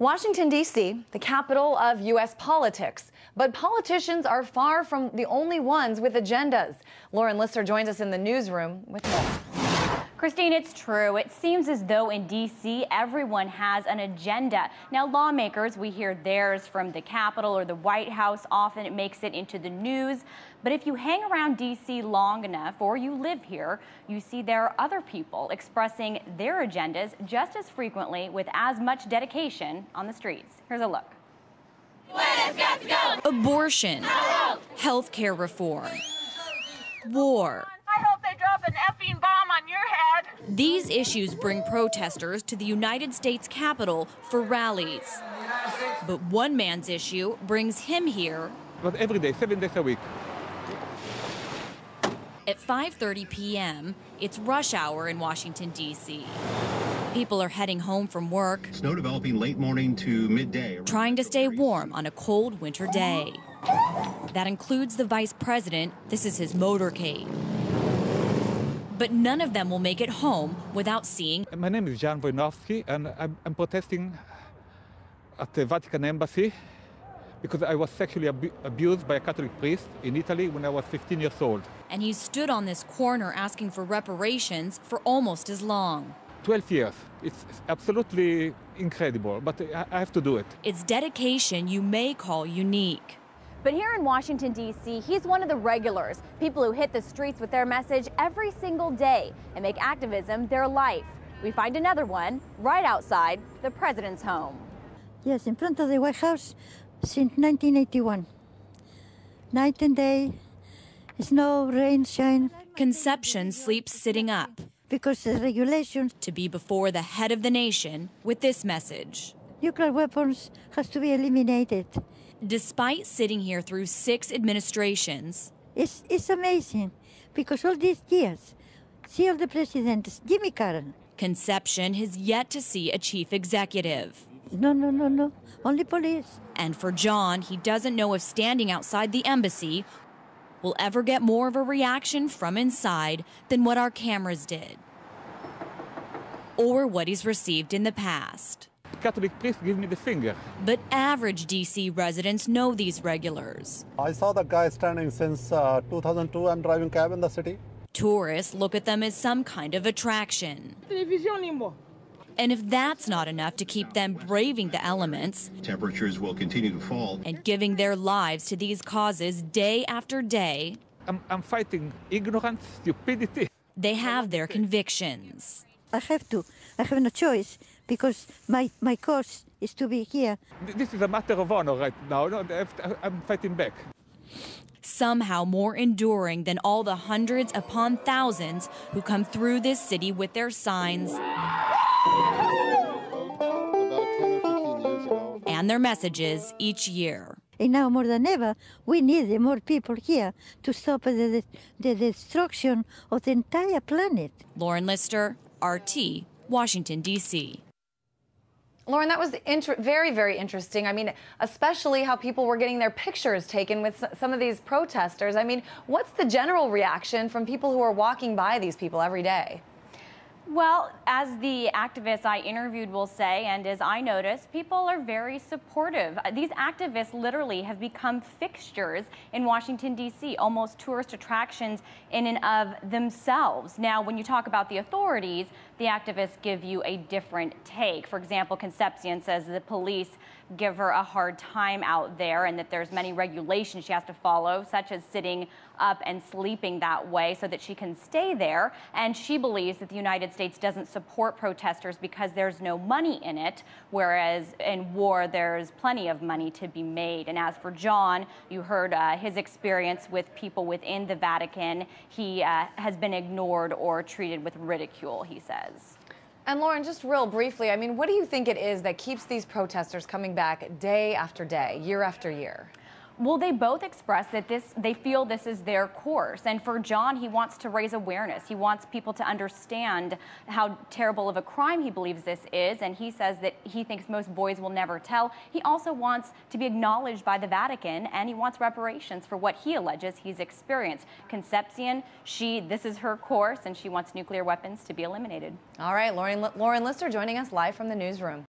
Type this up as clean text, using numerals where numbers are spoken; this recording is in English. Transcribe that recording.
Washington, D.C., the capital of U.S. politics. But politicians are far from the only ones with agendas. Lauren Lister joins us in the newsroom with more. Christine, it's true. It seems as though in D.C. everyone has an agenda. Now, lawmakers, we hear theirs from the Capitol or the White House. Often it makes it into the news. But if you hang around D.C. long enough or you live here, you see there are other people expressing their agendas just as frequently with as much dedication on the streets. Here's a look. Abortion, healthcare reform, war. I hope they drop an effing bomb on your head. These issues bring protesters to the United States Capitol for rallies. But one man's issue brings him here. But every day, 7 days a week. At 5:30 p.m., it's rush hour in Washington, D.C. People are heading home from work. Snow developing late morning to midday. Trying to stay warm on a cold winter day. That includes the vice president. This is his motorcade. But none of them will make it home without seeing. My name is Jan Wojnowski, and I'm protesting at the Vatican Embassy because I was sexually abused by a Catholic priest in Italy when I was 15 years old. And he's stood on this corner asking for reparations for almost as long. 12 years. It's absolutely incredible, but I have to do it. It's dedication you may call unique. But here in Washington, D.C., he's one of the regulars, people who hit the streets with their message every single day and make activism their life. We find another one right outside the president's home. Yes, in front of the White House since 1981. Night and day, snow, rain, shine. Conception sleeps sitting up. Because the regulations. To be before the head of the nation with this message. Nuclear weapons has to be eliminated. Despite sitting here through 6 administrations. It's amazing, because all these years, see all the presidents, Jimmy Carter. Conception has yet to see a chief executive. No, only police. And for John, he doesn't know if standing outside the embassy will ever get more of a reaction from inside than what our cameras did. Or what he's received in the past. Catholic priest give me the finger. But average D.C. residents know these regulars. I saw the guy standing since 2002. I'm driving cab in the city. Tourists look at them as some kind of attraction. And if that's not enough to keep them braving the elements, temperatures will continue to fall, and giving their lives to these causes day after day, I'm fighting ignorance, stupidity. They have their convictions. I have no choice, because my cause is to be here. This is a matter of honor right now. No, I'm fighting back. Somehow more enduring than all the hundreds upon thousands who come through this city with their signs and their messages each year. And now more than ever, we need more people here to stop the destruction of the entire planet. Lauren Lister, RT, Washington, D.C. Lauren, that was very, very interesting. I mean, especially how people were getting their pictures taken with some of these protesters. I mean, what's the general reaction from people who are walking by these people every day? Well, as the activists I interviewed will say, and as I noticed, people are very supportive. These activists literally have become fixtures in Washington, D.C., almost tourist attractions in and of themselves. Now, when you talk about the authorities, the activists give you a different take. For example, Concepcion says the police give her a hard time out there and that there's many regulations she has to follow, such as sitting up and sleeping that way so that she can stay there. And she believes that the United States doesn't support protesters because there's no money in it, whereas in war there's plenty of money to be made. And as for John, you heard his experience with people within the Vatican. He has been ignored or treated with ridicule, he says. And Lauren, just real briefly, I mean, what do you think it is that keeps these protesters coming back day after day, year after year? Well, they both express that they feel this is their course. And for John, he wants to raise awareness. He wants people to understand how terrible of a crime he believes this is. And he says that he thinks most boys will never tell. He also wants to be acknowledged by the Vatican, and he wants reparations for what he alleges he's experienced. Concepcion, this is her course, and she wants nuclear weapons to be eliminated. All right, Lauren Lister joining us live from the newsroom.